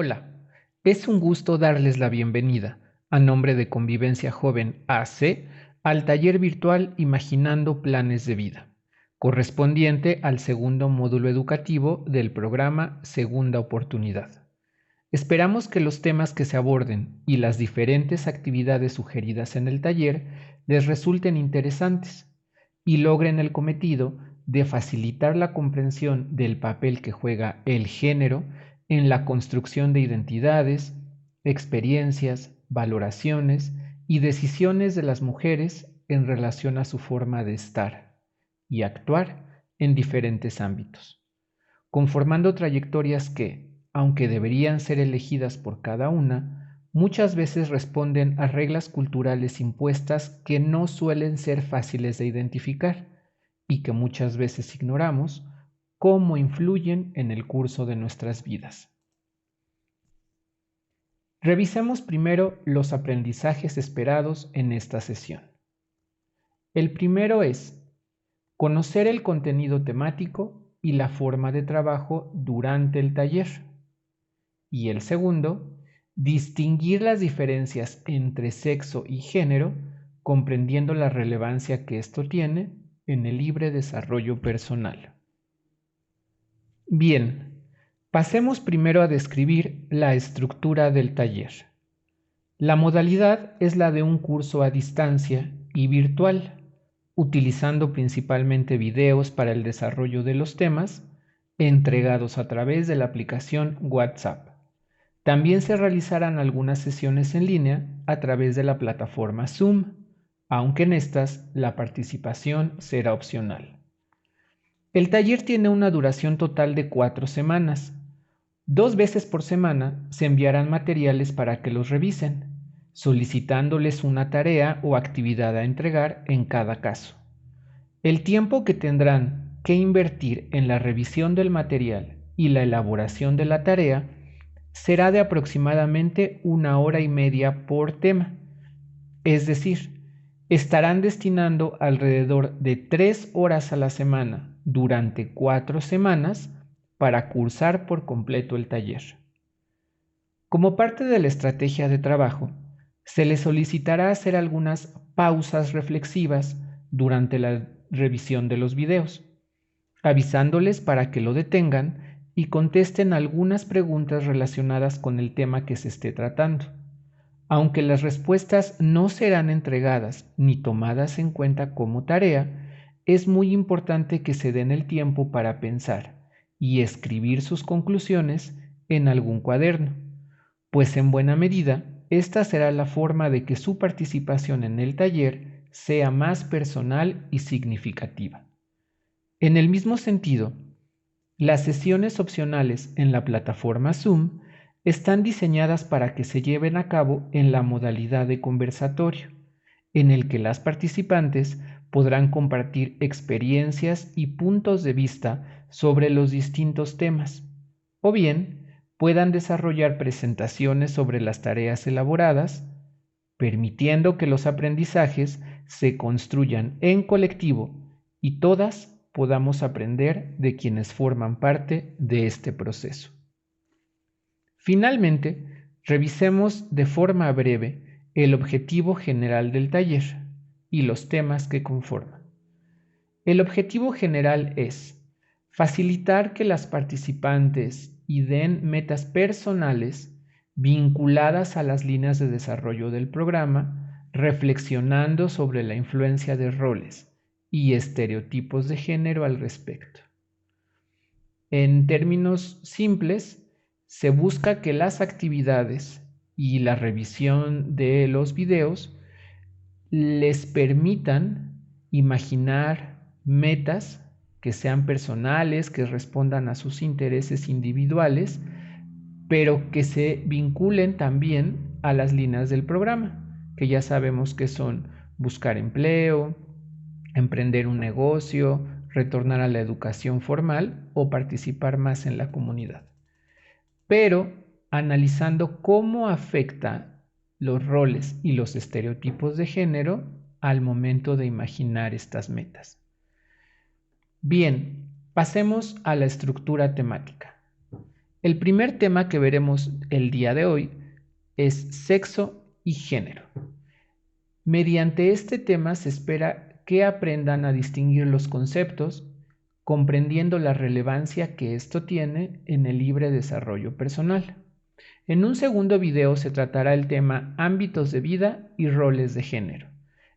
Hola, es un gusto darles la bienvenida, a nombre de Convivencia Joven AC, al taller virtual Imaginando Planes de Vida, correspondiente al segundo módulo educativo del programa Segunda Oportunidad. Esperamos que los temas que se aborden y las diferentes actividades sugeridas en el taller les resulten interesantes y logren el cometido de facilitar la comprensión del papel que juega el género en la construcción de identidades, experiencias, valoraciones y decisiones de las mujeres en relación a su forma de estar y actuar en diferentes ámbitos, conformando trayectorias que, aunque deberían ser elegidas por cada una, muchas veces responden a reglas culturales impuestas que no suelen ser fáciles de identificar y que muchas veces ignoramos cómo influyen en el curso de nuestras vidas. Revisemos primero los aprendizajes esperados en esta sesión. El primero es conocer el contenido temático y la forma de trabajo durante el taller. Y el segundo, distinguir las diferencias entre sexo y género, comprendiendo la relevancia que esto tiene en el libre desarrollo personal. Bien, pasemos primero a describir la estructura del taller. La modalidad es la de un curso a distancia y virtual, utilizando principalmente videos para el desarrollo de los temas, entregados a través de la aplicación WhatsApp. También se realizarán algunas sesiones en línea a través de la plataforma Zoom, aunque en estas la participación será opcional. El taller tiene una duración total de 4 semanas. 2 veces por semana se enviarán materiales para que los revisen, solicitándoles una tarea o actividad a entregar en cada caso. El tiempo que tendrán que invertir en la revisión del material y la elaboración de la tarea será de aproximadamente 1 hora y media por tema, es decir, estarán destinando alrededor de 3 horas a la semana durante 4 semanas para cursar por completo el taller. Como parte de la estrategia de trabajo, se les solicitará hacer algunas pausas reflexivas durante la revisión de los videos, avisándoles para que lo detengan y contesten algunas preguntas relacionadas con el tema que se esté tratando. Aunque las respuestas no serán entregadas ni tomadas en cuenta como tarea, es muy importante que se den el tiempo para pensar y escribir sus conclusiones en algún cuaderno, pues en buena medida esta será la forma de que su participación en el taller sea más personal y significativa. En el mismo sentido, las sesiones opcionales en la plataforma Zoom están diseñadas para que se lleven a cabo en la modalidad de conversatorio, en el que las participantes podrán compartir experiencias y puntos de vista sobre los distintos temas, o bien puedan desarrollar presentaciones sobre las tareas elaboradas, permitiendo que los aprendizajes se construyan en colectivo y todas podamos aprender de quienes forman parte de este proceso. Finalmente, revisemos de forma breve el objetivo general del taller y los temas que conforman. El objetivo general es facilitar que las participantes den metas personales vinculadas a las líneas de desarrollo del programa, reflexionando sobre la influencia de roles y estereotipos de género al respecto. En términos simples, se busca que las actividades y la revisión de los videos les permitan imaginar metas que sean personales, que respondan a sus intereses individuales, pero que se vinculen también a las líneas del programa, que ya sabemos que son buscar empleo, emprender un negocio, retornar a la educación formal o participar más en la comunidad. Pero analizando cómo afecta los roles y los estereotipos de género al momento de imaginar estas metas. Bien, pasemos a la estructura temática. El primer tema que veremos el día de hoy es sexo y género. Mediante este tema se espera que aprendan a distinguir los conceptos, comprendiendo la relevancia que esto tiene en el libre desarrollo personal. En un segundo video se tratará el tema ámbitos de vida y roles de género,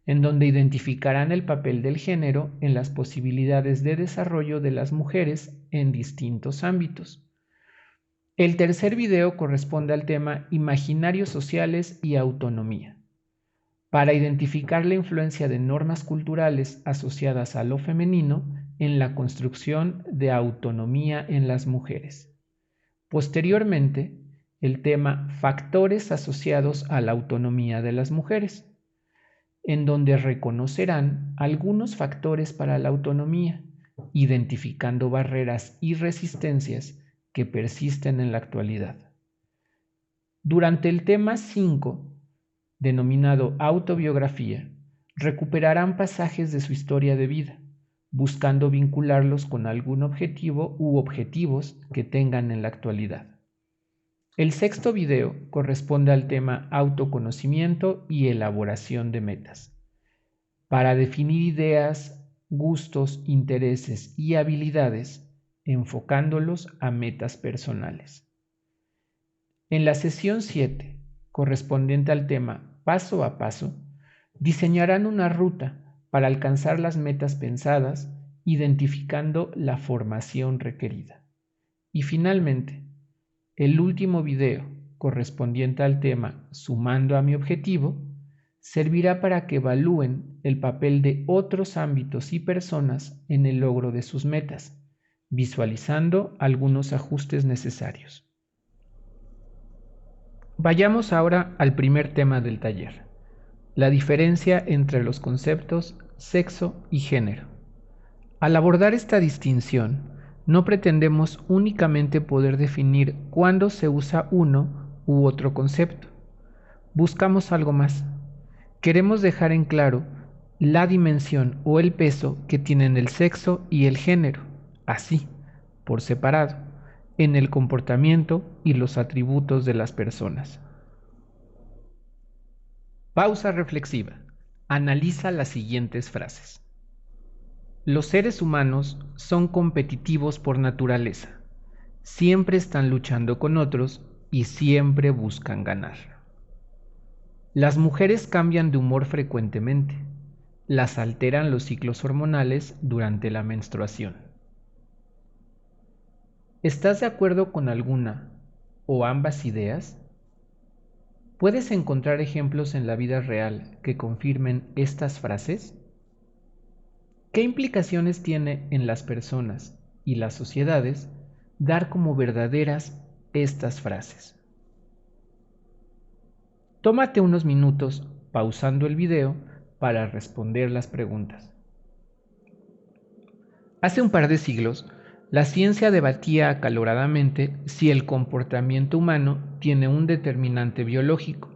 en donde identificarán el papel del género en las posibilidades de desarrollo de las mujeres en distintos ámbitos. El tercer video corresponde al tema imaginarios sociales y autonomía, para identificar la influencia de normas culturales asociadas a lo femenino en la construcción de autonomía en las mujeres. Posteriormente, el tema factores asociados a la autonomía de las mujeres, en donde reconocerán algunos factores para la autonomía, identificando barreras y resistencias que persisten en la actualidad. Durante el tema 5, denominado autobiografía, recuperarán pasajes de su historia de vida, buscando vincularlos con algún objetivo u objetivos que tengan en la actualidad. El sexto video corresponde al tema autoconocimiento y elaboración de metas, para definir ideas, gustos, intereses y habilidades, enfocándolos a metas personales. En la sesión 7, correspondiente al tema paso a paso, diseñarán una ruta para alcanzar las metas pensadas, identificando la formación requerida. Y finalmente, el último video, correspondiente al tema sumando a mi objetivo, servirá para que evalúen el papel de otros ámbitos y personas en el logro de sus metas, visualizando algunos ajustes necesarios. Vayamos ahora al primer tema del taller, la diferencia entre los conceptos sexo y género. Al abordar esta distinción, no pretendemos únicamente poder definir cuándo se usa uno u otro concepto. Buscamos algo más. Queremos dejar en claro la dimensión o el peso que tienen el sexo y el género, así, por separado, en el comportamiento y los atributos de las personas. Pausa reflexiva. Analiza las siguientes frases. Los seres humanos son competitivos por naturaleza. Siempre están luchando con otros y siempre buscan ganar. Las mujeres cambian de humor frecuentemente. Las alteran los ciclos hormonales durante la menstruación. ¿Estás de acuerdo con alguna o ambas ideas? ¿Puedes encontrar ejemplos en la vida real que confirmen estas frases? ¿Qué implicaciones tiene en las personas y las sociedades dar como verdaderas estas frases? Tómate unos minutos pausando el video para responder las preguntas. Hace un par de siglos, la ciencia debatía acaloradamente si el comportamiento humano tiene un determinante biológico,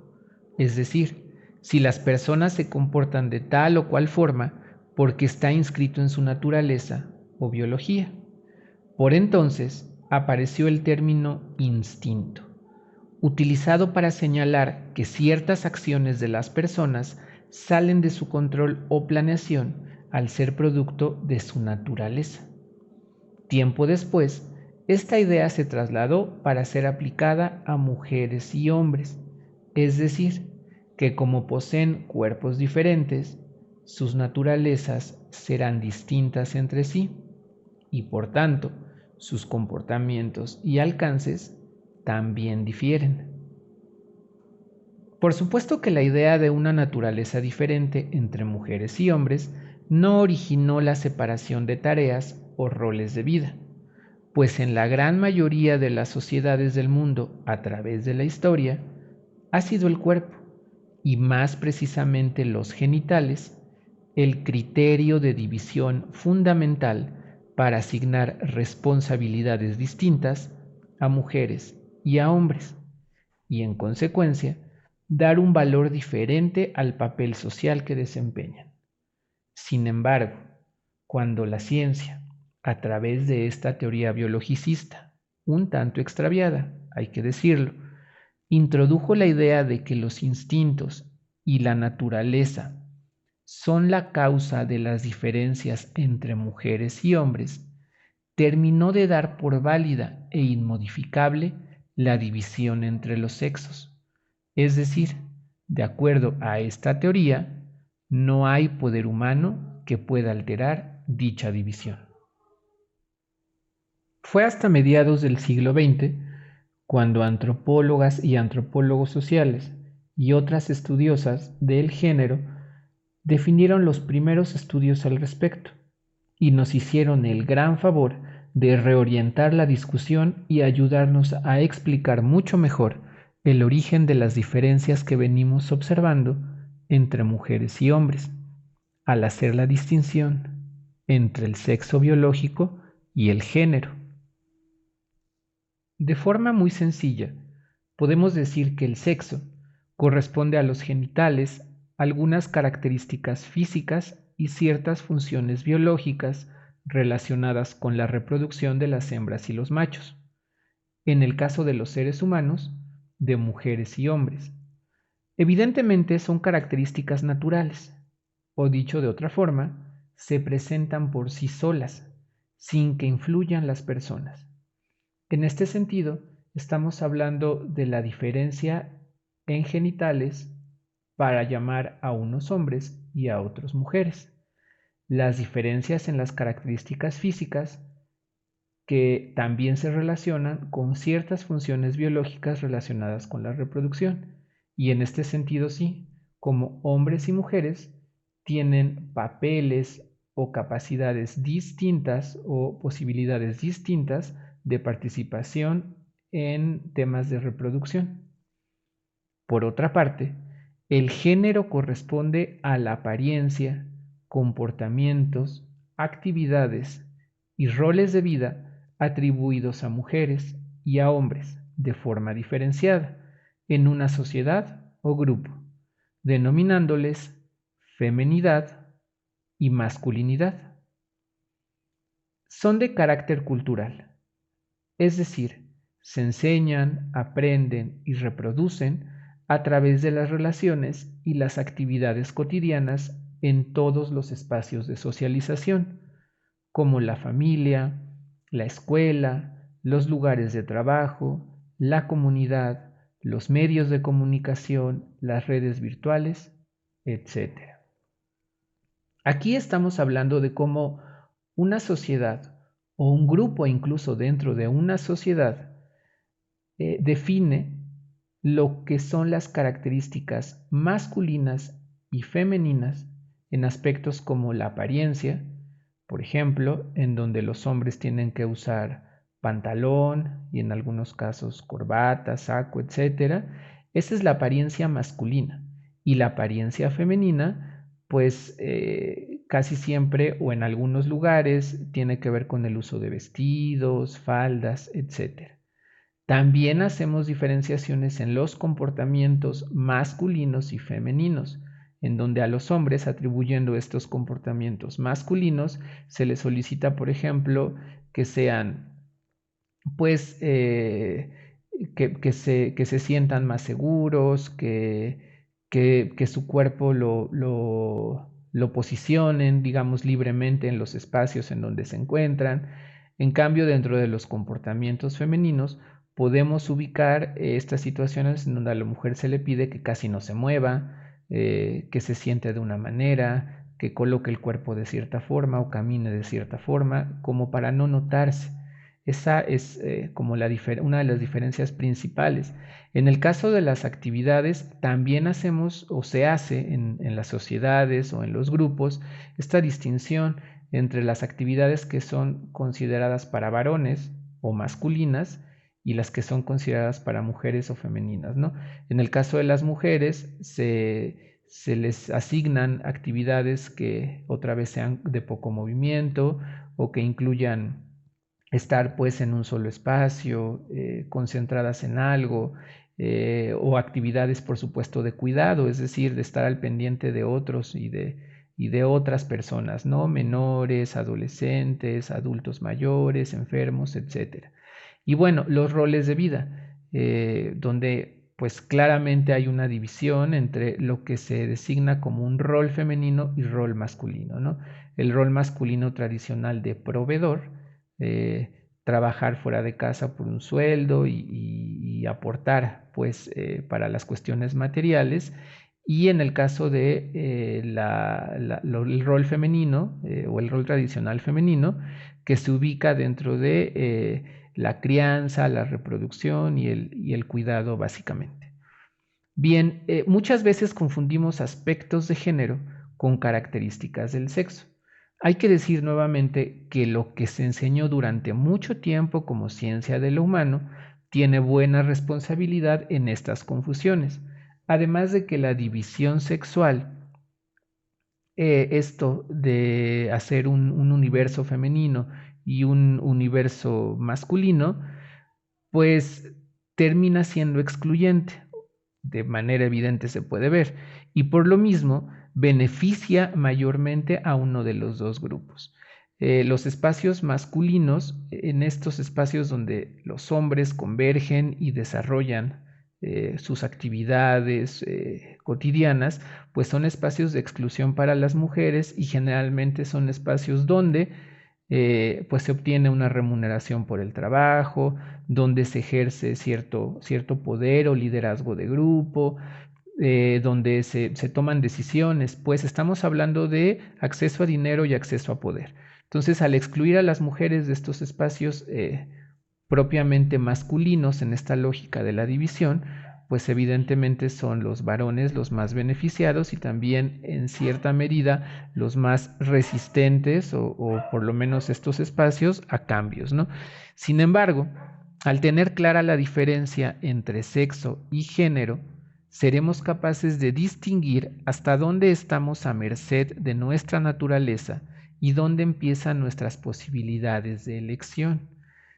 es decir, si las personas se comportan de tal o cual forma porque está inscrito en su naturaleza o biología. Por entonces apareció el término instinto, utilizado para señalar que ciertas acciones de las personas salen de su control o planeación al ser producto de su naturaleza. Tiempo después, esta idea se trasladó para ser aplicada a mujeres y hombres, es decir, que como poseen cuerpos diferentes, sus naturalezas serán distintas entre sí y por tanto sus comportamientos y alcances también difieren. Por supuesto que la idea de una naturaleza diferente entre mujeres y hombres no originó la separación de tareas o roles de vida, pues en la gran mayoría de las sociedades del mundo a través de la historia ha sido el cuerpo, y más precisamente los genitales, el criterio de división fundamental para asignar responsabilidades distintas a mujeres y a hombres, y en consecuencia, dar un valor diferente al papel social que desempeñan. Sin embargo, cuando la ciencia, a través de esta teoría biologicista, un tanto extraviada, hay que decirlo. Introdujo la idea de que los instintos y la naturaleza son la causa de las diferencias entre mujeres y hombres, terminó de dar por válida e inmodificable la división entre los sexos. Es decir, de acuerdo a esta teoría, no hay poder humano que pueda alterar dicha división. Fue hasta mediados del siglo XX cuando antropólogas y antropólogos sociales y otras estudiosas del género definieron los primeros estudios al respecto y nos hicieron el gran favor de reorientar la discusión y ayudarnos a explicar mucho mejor el origen de las diferencias que venimos observando entre mujeres y hombres, al hacer la distinción entre el sexo biológico y el género. De forma muy sencilla, podemos decir que el sexo corresponde a los genitales, algunas características físicas y ciertas funciones biológicas relacionadas con la reproducción de las hembras y los machos. En el caso de los seres humanos, de mujeres y hombres. Evidentemente son características naturales, o dicho de otra forma, se presentan por sí solas, sin que influyan las personas. En este sentido, estamos hablando de la diferencia en genitales para llamar a unos hombres y a otros mujeres. Las diferencias en las características físicas que también se relacionan con ciertas funciones biológicas relacionadas con la reproducción. Y en este sentido sí, como hombres y mujeres tienen papeles o capacidades distintas o posibilidades distintas de participación en temas de reproducción. Por otra parte, el género corresponde a la apariencia, comportamientos, actividades y roles de vida atribuidos a mujeres y a hombres de forma diferenciada en una sociedad o grupo, denominándoles femenidad y masculinidad. Son de carácter cultural, es decir, se enseñan, aprenden y reproducen a través de las relaciones y las actividades cotidianas en todos los espacios de socialización, como la familia, la escuela, los lugares de trabajo, la comunidad, los medios de comunicación, las redes virtuales, etc. Aquí estamos hablando de cómo una sociedad o un grupo incluso dentro de una sociedad define lo que son las características masculinas y femeninas en aspectos como la apariencia, por ejemplo, en donde los hombres tienen que usar pantalón y en algunos casos corbata, saco, etc. Esa es la apariencia masculina. Y la apariencia femenina, pues casi siempre o en algunos lugares tiene que ver con el uso de vestidos, faldas, etc. También hacemos diferenciaciones en los comportamientos masculinos y femeninos, en donde a los hombres, atribuyendo estos comportamientos masculinos, se les solicita, por ejemplo, que sean, pues, que se sientan más seguros, que su cuerpo lo posicionen, digamos, libremente en los espacios en donde se encuentran. En cambio, dentro de los comportamientos femeninos, podemos ubicar estas situaciones en donde a la mujer se le pide que casi no se mueva, que se siente de una manera, que coloque el cuerpo de cierta forma o camine de cierta forma, como para no notarse. Esa es como una de las diferencias principales. En el caso de las actividades, también hacemos o se hace en las sociedades o en los grupos esta distinción entre las actividades que son consideradas para varones o masculinas y las que son consideradas para mujeres o femeninas, ¿no? En el caso de las mujeres se les asignan actividades que otra vez sean de poco movimiento o que incluyan estar pues en un solo espacio, concentradas en algo, o actividades por supuesto de cuidado, es decir, de estar al pendiente de otros y de otras personas, ¿no? Menores, adolescentes, adultos mayores, enfermos, etc. Y bueno, los roles de vida, donde pues claramente hay una división entre lo que se designa como un rol femenino y rol masculino, ¿no? El rol masculino tradicional de proveedor, trabajar fuera de casa por un sueldo y aportar pues para las cuestiones materiales, y en el caso de el rol femenino o el rol tradicional femenino, que se ubica dentro de la crianza, la reproducción y el cuidado básicamente. Bien, muchas veces confundimos aspectos de género con características del sexo. Hay que decir nuevamente que lo que se enseñó durante mucho tiempo como ciencia de lo humano tiene buena responsabilidad en estas confusiones, además de que la división sexual, esto de hacer un universo femenino y un universo masculino, pues termina siendo excluyente, de manera evidente se puede ver, y por lo mismo beneficia mayormente a uno de los dos grupos. Los espacios masculinos, en estos espacios donde los hombres convergen y desarrollan sus actividades cotidianas, pues son espacios de exclusión para las mujeres, y generalmente son espacios donde pues se obtiene una remuneración por el trabajo, donde se ejerce cierto poder o liderazgo de grupo, donde se toman decisiones, pues estamos hablando de acceso a dinero y acceso a poder. Entonces, al excluir a las mujeres de estos espacios propiamente masculinos en esta lógica de la división, pues evidentemente son los varones los más beneficiados y también en cierta medida los más resistentes o por lo menos estos espacios a cambios, ¿no? Sin embargo, al tener clara la diferencia entre sexo y género, seremos capaces de distinguir hasta dónde estamos a merced de nuestra naturaleza y dónde empiezan nuestras posibilidades de elección,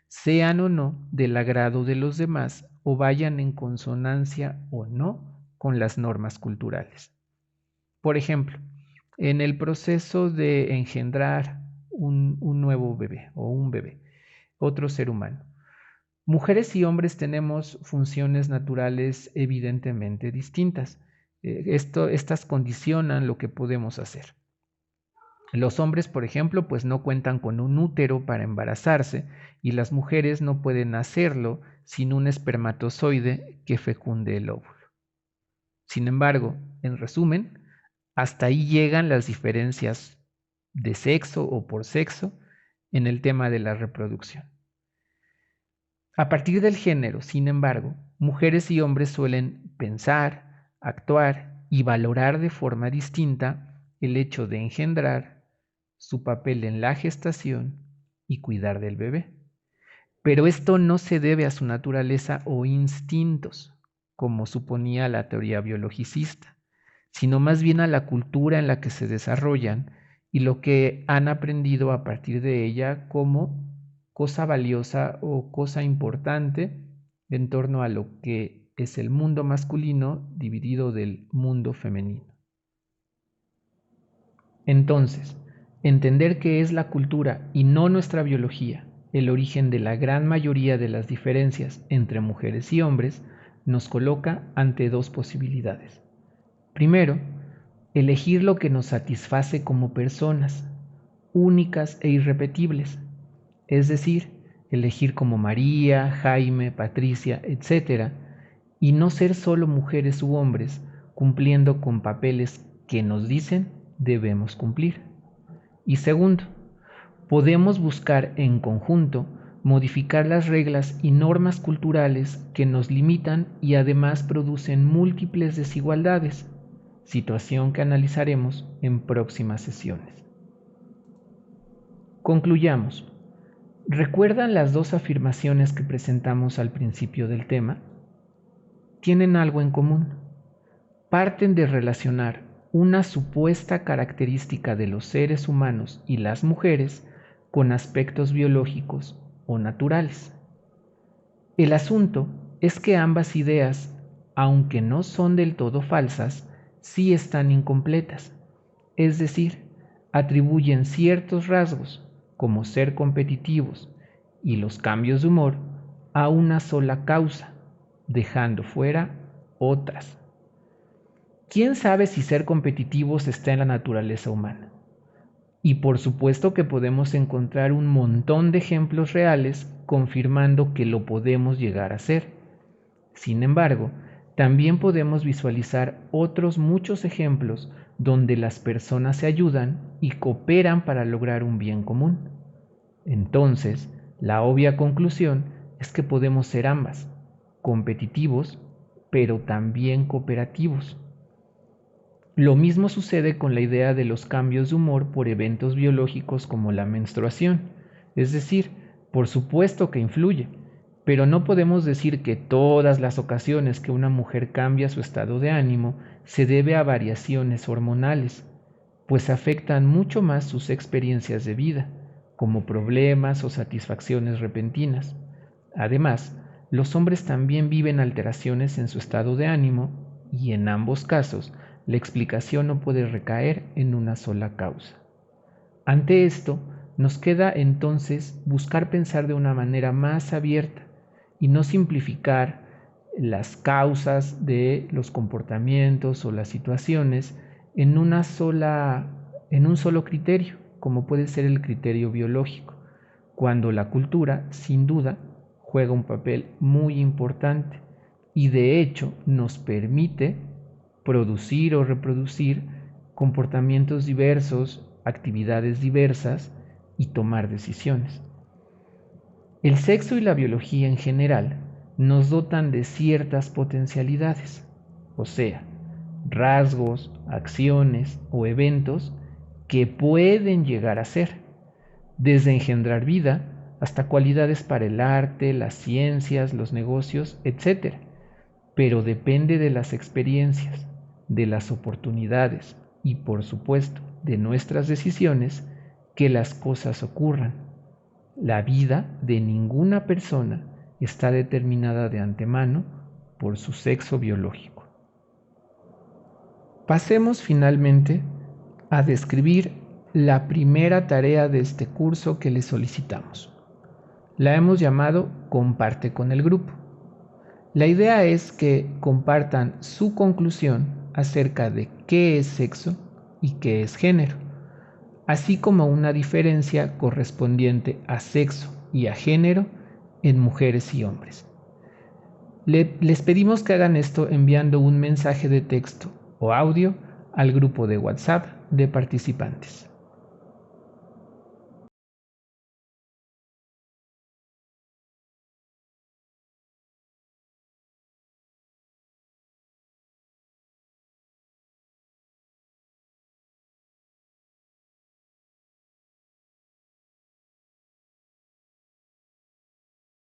sean o no del agrado de los demás o vayan en consonancia o no con las normas culturales. Por ejemplo, en el proceso de engendrar un nuevo bebé o un bebé, otro ser humano, mujeres y hombres tenemos funciones naturales evidentemente distintas. Estas condicionan lo que podemos hacer. Los hombres, por ejemplo, pues no cuentan con un útero para embarazarse, y las mujeres no pueden hacerlo sin un espermatozoide que fecunde el óvulo. Sin embargo, en resumen, hasta ahí llegan las diferencias de sexo o por sexo en el tema de la reproducción. A partir del género, sin embargo, mujeres y hombres suelen pensar, actuar y valorar de forma distinta el hecho de engendrar, su papel en la gestación y cuidar del bebé. Pero esto no se debe a su naturaleza o instintos, como suponía la teoría biologicista, sino más bien a la cultura en la que se desarrollan y lo que han aprendido a partir de ella como cosa valiosa o cosa importante en torno a lo que es el mundo masculino dividido del mundo femenino. Entonces, entender que es la cultura y no nuestra biología el origen de la gran mayoría de las diferencias entre mujeres y hombres nos coloca ante dos posibilidades. Primero, elegir lo que nos satisface como personas, únicas e irrepetibles, es decir, elegir como María, Jaime, Patricia, etc., y no ser solo mujeres u hombres cumpliendo con papeles que nos dicen debemos cumplir. Y segundo, podemos buscar en conjunto modificar las reglas y normas culturales que nos limitan y además producen múltiples desigualdades, situación que analizaremos en próximas sesiones. Concluyamos. ¿Recuerdan las dos afirmaciones que presentamos al principio del tema? Tienen algo en común. Parten de relacionar una supuesta característica de los seres humanos y las mujeres con aspectos biológicos o naturales. El asunto es que ambas ideas, aunque no son del todo falsas, sí están incompletas, es decir, atribuyen ciertos rasgos, como ser competitivos y los cambios de humor, a una sola causa, dejando fuera otras. ¿Quién sabe si ser competitivos está en la naturaleza humana? Y por supuesto que podemos encontrar un montón de ejemplos reales confirmando que lo podemos llegar a hacer. Sin embargo, también podemos visualizar otros muchos ejemplos donde las personas se ayudan y cooperan para lograr un bien común. Entonces, la obvia conclusión es que podemos ser ambas, competitivos, pero también cooperativos. Lo mismo sucede con la idea de los cambios de humor por eventos biológicos como la menstruación. Es decir, por supuesto que influye, pero no podemos decir que todas las ocasiones que una mujer cambia su estado de ánimo se debe a variaciones hormonales, pues afectan mucho más sus experiencias de vida, como problemas o satisfacciones repentinas. Además, los hombres también viven alteraciones en su estado de ánimo y en ambos casos, la explicación no puede recaer en una sola causa. Ante esto, nos queda entonces buscar pensar de una manera más abierta y no simplificar las causas de los comportamientos o las situaciones en un solo criterio, como puede ser el criterio biológico, cuando la cultura, sin duda, juega un papel muy importante y de hecho nos permite producir o reproducir comportamientos diversos, actividades diversas y tomar decisiones. El sexo y la biología en general nos dotan de ciertas potencialidades, o sea, rasgos, acciones o eventos que pueden llegar a ser, desde engendrar vida hasta cualidades para el arte, las ciencias, los negocios, etc. Pero depende de las experiencias, de las oportunidades y, por supuesto, de nuestras decisiones que las cosas ocurran. La vida de ninguna persona está determinada de antemano por su sexo biológico. Pasemos finalmente a describir la primera tarea de este curso que le solicitamos. La hemos llamado Comparte con el grupo. La idea es que compartan su conclusión acerca de qué es sexo y qué es género, así como una diferencia correspondiente a sexo y a género en mujeres y hombres. Les pedimos que hagan esto enviando un mensaje de texto o audio al grupo de WhatsApp de participantes.